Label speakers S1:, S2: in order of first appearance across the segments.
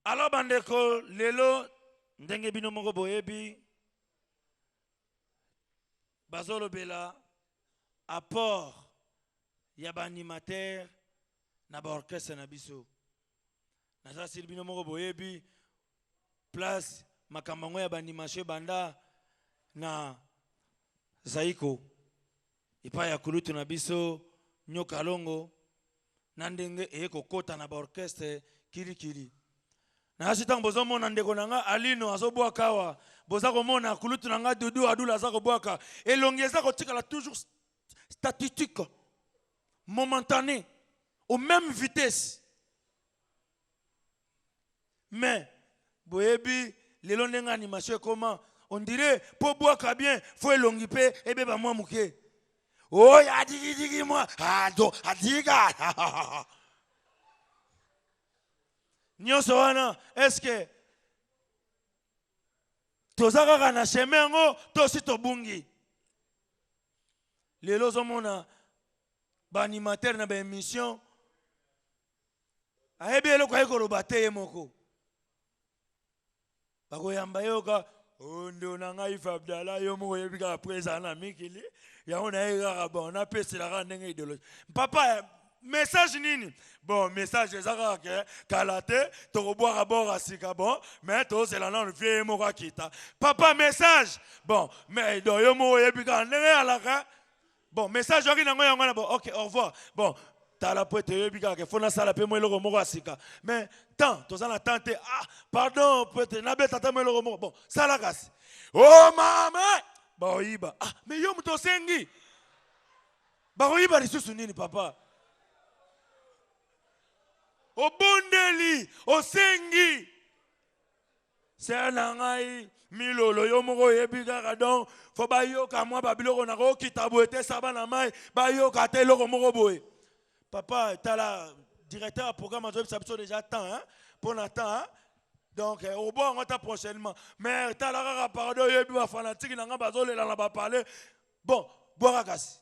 S1: Alors bandeko lelo ndenge bino moko boyebi bazolo bela apport ya ba animateur na ba orchestre na biso. Naza sili bino moko boyebi place makambango ya ba animation banda na Zaiko ipa ya kulutu na biso nyoka longo na ndenge eko kota na ba orchestre kirikiri. Na asitang bozo mona ndeko nanga alino azobwa kawa boza komona kulutu nanga dudu adula za kobwaka elongeza kotikala toujours statique momentané aux mêmes vitesses. Mais boyebi lelo ndenga animation comment on dirait pour boire bien faut elongi pe ebe ba mwa muke. Oh ya digi moi ado adiga. Nyonso wana est-ce que tozaka na chemin ngo to si to bungi lelo zomona ba animateur na ba émission ayebi eloko ayekoloba te ye moko bakoyamba yoka ondo na ngai Fabdala yo moko yebi kaka presa na mikili yango na ye kaka bon napeselaka ndenge idéologie papa message nini bon message ezaka ke kalate tokobwaka bora sika bon mais tozela na vie moko akita papa message bon mais do yo moko yebi kaka ndenge alaka bon message oki nango yango na bon ok au revoir bon tala po te yebi kaka fona sala pe mo eloko moko asika mais tant tozana tante ah pardon peut-être na beta ta mo eloko moko bon sala kasi oh mama ba oyiba ah mais yo muto sengi ba oyiba lisusu nini papa obondeli osengi sena ngai milolo yo moko yebi kaka donc fo bayoka mwa babiloko na ko kitabo ete saba na mai bayoka te loko moko boye papa tala directeur programme azobi sabiso déjà temps hein pour temps hein? Donc au bon on ta prochainement mais tala kaka pardon yebi ba fanatique na nga bazolela na ba parler bon boira kasi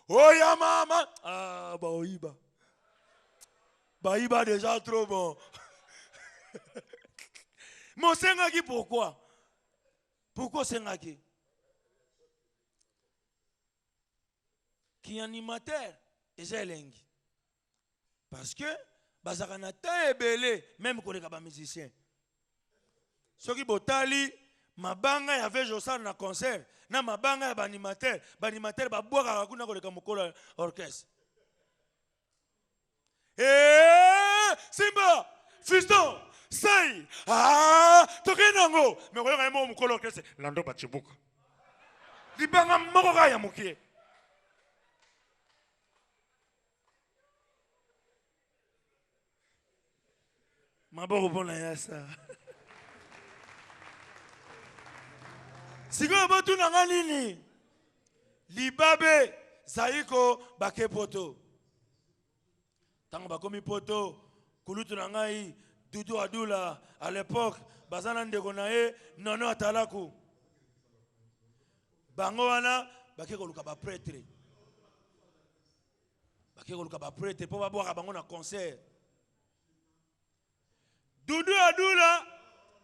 S1: oya mama ah ba oyiba Baïba déjà trop bon. Mon Sengaki pourquoi? Pourquoi Sengaki? Qui est animateur et Zelengi. Parce que Bazakanata est belé, même quand les musiciens. Ce qui botali, ma banga y avait Josan na concert, na ma banga y animateur, animateur ba boire à kuna ko le orchestre. Eh Simba fiston sai ah tokenango me ko nga mo mukolo kese lando bachibuka libanga moko ga ya mukie maboko bona yasa sigo botu nanga nini libabe Zaiko bakepoto tango bakomi poto kulutu na ngai Dudu Adula à l'époque bazana ndeko na ye nono atalaku bango wana bakeko luka ba prêtre po ba boka bango na concert Dudu Adula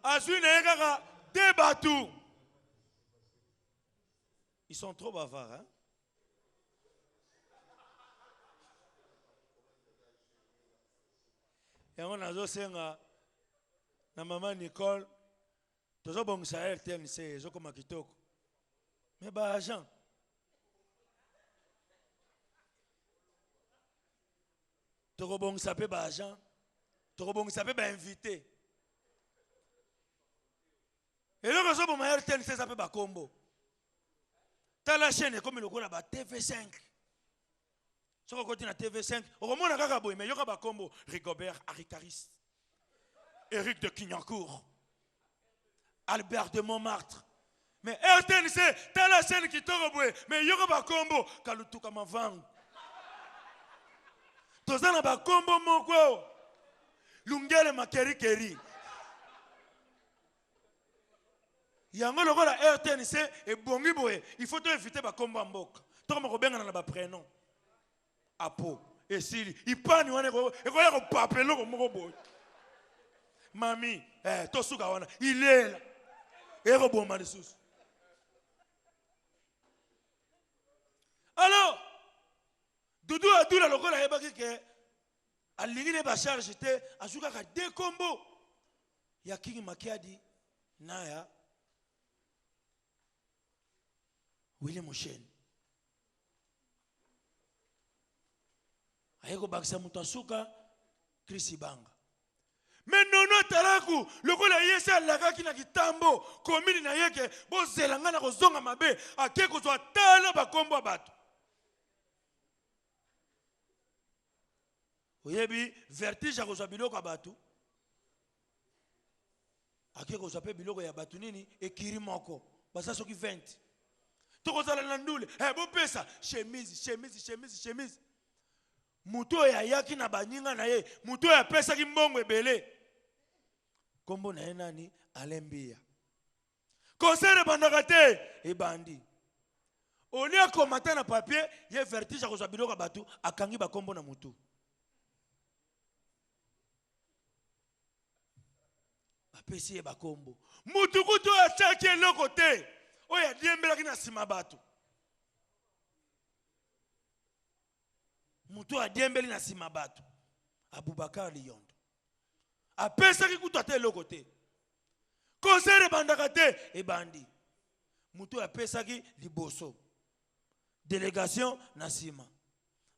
S1: asui na ye kaka te batu ils sont trop bavards hein. Et on a senga na maman Nicole tozo bongisa RTNC zo koma kitoko mais ba agent toko bongisa pe ba agent toko bongisa pe ba invité et là zo boma RTNC ça pe ba combo ta la chaîne comme le ko na ba TV5 sur le côté de la TV5, au moins on a mais il y aura combo Rigobert Arikaris, Éric de Quignancourt, Albert de Montmartre. Mais RTNC, t'as la scène qui tombe, mais il y aura combo Kalutu Kamavang. Tozana ba combo moko Lungele Makeri Keri. Yango loko la RTNC et bongi boye, il faut éviter ba combo mbok. Toko moko benga na ba prénom. Apo et si il pani wana ko e ko ya ko papelo ko moko boy Mami, tosuka wana, il est là. Et reboma les sous. Alors, Doudou a dit la locola yebaki ke alingi ne ba charge te azuka ka deux combos. Ya King Makiadi naya William Ocean. Ayeko bakisa mutasuka Chris Ibanga. Mais nono talaku lokola yesa lagaki na kitambo komini na yeke bozela ngana kozonga mabe ake kozwa tala bakombo bato. Oyebi vertige kozwa biloko bato. Ake kozwa pe biloko ya bato nini ekiri moko basa soki 20. Tokozala na ndule bo pesa chemise. Muto ya yaki na baninga na ye, muto ya pesa ki mbongo ebele. Kombo na ye nani Alembia. Konsere bandaka te ebandi. Oni akomata na papier, ye vertige akozwa biloko batu akangi ba kombo na mutu. Bapesi ye ba kombo. Mutu kutu achaki eloko te. Oya diembelaki na sima batu. Mutu adiembeli na sima batu. Abubakar Liyondo. Apesa ki kutu ate eloko te. Konsere bandaka te ebandi. Mutu apesa ki liboso. Délégation na sima.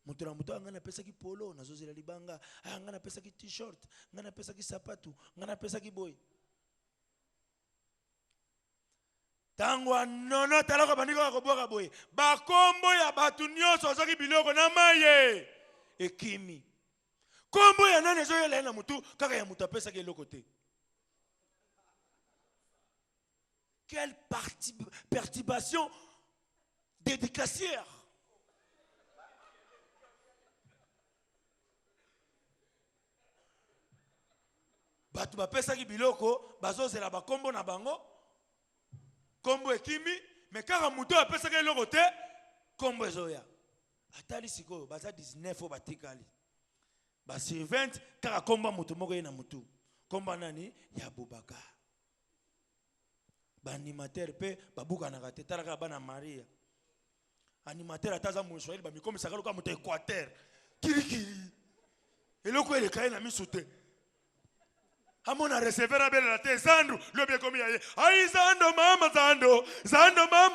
S1: Mutu na mutu ngana pesa ki polo na zozela libanga, ngana pesa ki t-shirt, ngana pesa ki sapatu, ngana pesa ki boy. Tangwa nono talako bandika ko boka boy. Ba kombo ya batu nyonso azaki biloko na maye. Ekimi. Kombo ya nane zo yela na mutu kaka ya mutu apesa ki eloko te. Quelle perturbation dédicacière. Batu bapesa ki biloko bazozela ba kombo na bango. Kombo ekimi me kaka mutu apesa ki eloko te kombo ezoya. Atali sikoyo baza 19 batikali. Ba servant kaka kombo mutu moko ye na mutu. Kombo nani ya Abubakar. Ba animateur pe babuka na kate talaka bana Maria. Animateur ataza mu Swahili ba mikomi sakalo ka mutu Équateur. Kirikiri. Eloko ele kai na misute. Amona recevera bela la te Zando lobye komi yaye. Ai Zando mama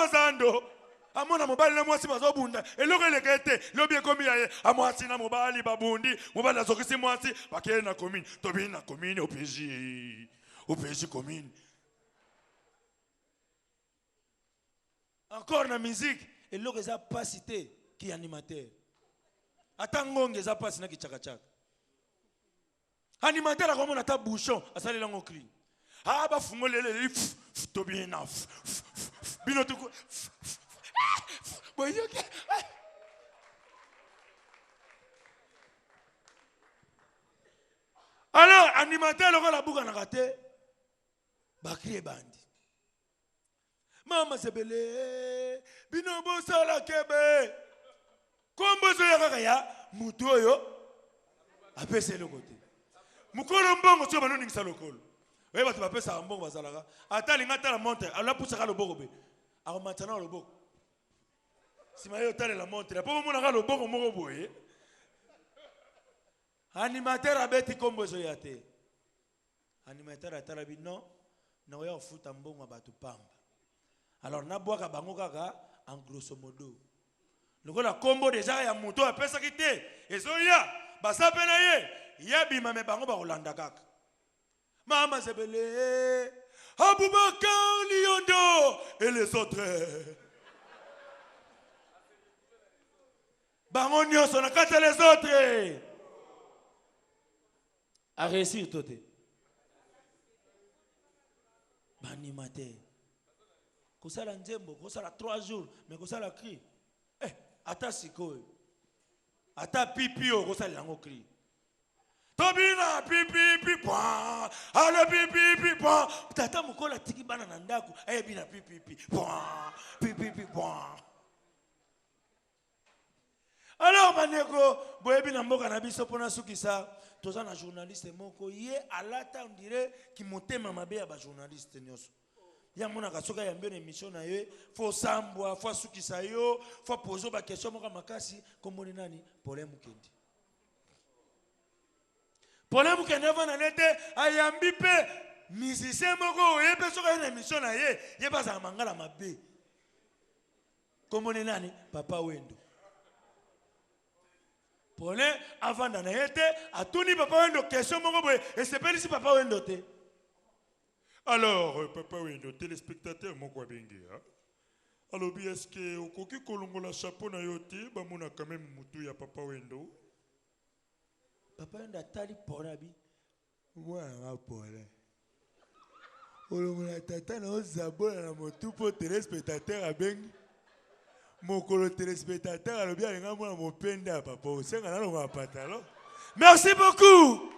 S1: Zando. Amona mobali na mwasi bazobunda. Eloko ele kete lobye komi yaye. Amwasi na mobali babundi. Mobali azokisi mwasi bakele na commune. Tobi na commune OPJ commune. Encore na musique, et l'autre n'a pas cité qui est animateur. Attends, il n'a pas cité qui est tchaka. Animateur a comme on a ta bouchon, à ça les langues cri. Ah bah fumo les to bien enough. Bino tout. Boy ok. Alors animateur le la bouga na raté. Ba crier bandi. Mama sebele binombo sala kebe kombo zo yaka ya mutu oyo apesa eloko te mukolo mbongo so banoni ngisa lokolo oye batu bapesa mbongo bazalaka atali ngata la montre ala pusaka loboko be akomatana loboko sima yo tale la montre po mona ka loboko moko boye animateur abeti kombo zo yate animateur atala bino na oya ofuta mbongo batu pamba. Alors na boaka bango kaka en grosso modo. Lokola kombo déjà ya muto apesa kite. Ezoya basape na ye yabima me bango ba kolanda kaka. Mama sebele Abubakar Liyondo et les autres. Bango nyonso na kata les autres. A réussir toté. Banimateur. Kosala nzembo, kosala 3 jours, mais kosala cri. Ata sikoyo. Ata pipio, kosala lango cri. Tobina pipi pipa. Ale pipi pipa. Tata mukola tiki bana na ndako, bina pipi pipa. Pipi pipa. Alors maneko, boyebi na mboka na biso pona sukisa, toza na journaliste moko ye alata on dirait ki motema mabe ya ba journaliste nyoso ya mona kasoka ya mbene émission na ye fo sambwa fo sukisa yo fo poser ba question moko makasi komboni nani Paulin Mukendi vana nete ayambi pe musicien moko ye pe soka na émission na ye ye baza mangala mabe komboni nani Papa Wendo Paulin avant d'en être a tuni Papa Wendo question moko boye et c'est pas ici Papa Wendo te. Alors Papa Wendo téléspectateur moko bengi hein. Alors bien est-ce que okoki kolongola chapeau na yote ba mona quand même mutu ya Papa Wendo. Papa Wendo atali porabi. Moi na Paulin. Olongola tata na ozabola na mutu po téléspectateur a bengi. Mokolo téléspectateur alobi alinga mona mopenda papa osenga na longa patalo. Merci beaucoup.